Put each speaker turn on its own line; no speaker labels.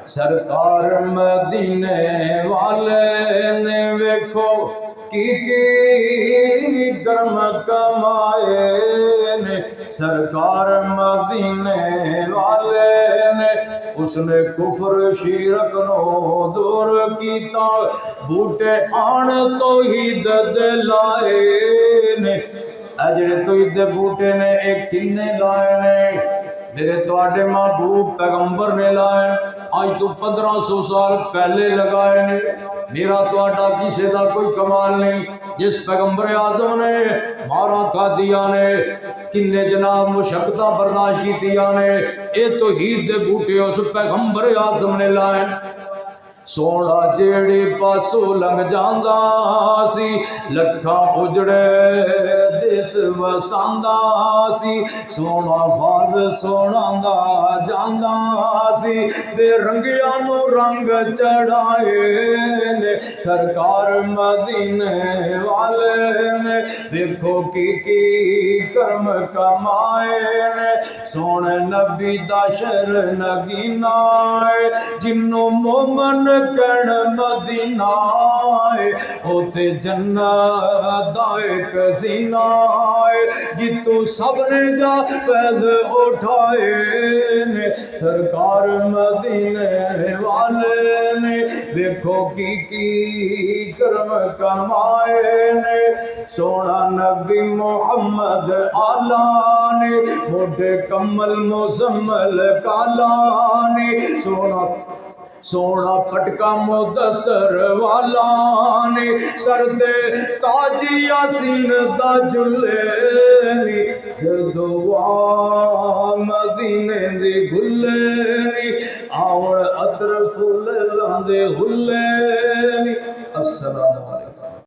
سرکار مدینے والے نے ویکھو کی کرم کمائے نے، سرکار مدینے والے نے اس نے کفر شرک نو دور کیتا، بوٹے آن توحید دے لائے نے۔ اے جڑے توحید دے بوٹے نے ایک کنے لائے نے؟ میرے تواڈے محبوب پیغمبر نے لائے، آج تو 1500 سال پہلے لگائے نے۔ میرا تواڈا کسی دا کوئی کمال نہیں۔ جس پیغمبر اعظم نے مارا قادیاں نے، کنے جناب مشقتاں برداشت کیتیاں نے، اے توحید دے بوٹے اس پیغمبر اعظم نے لائے۔ سونا جیڑی پاسو لنگ جاندا سی، لکھاں اجڑے دیس وساندا سی، سونا فاز سونا دا جاندا سی، دے رنگیاں نو رنگ چڑھائے نے، سرکار مدینے والے نے دیکھو کی کرم کمائے نے۔ سونے نبی دا شر نگینا ہے، جنوں مومن کہن مدینہ ہے، ہوتے جنت دا ایک زینہ ہے، جتوں سب نے جا فیض اٹھائے نے، سرکار مدینے والے نے دیکھو کی کرم کمائے نے۔ سونا نبی محمد آلہ نے، موڈے کمل مزمل کالا نے، سونا پٹکا مدثر والا نے، سر دے تاج یاسین دا جلے نی، جدو آ مدینے دی گلے نی، آوڑ عطر پھول لاندے ہلے نی۔ السلام علیکم۔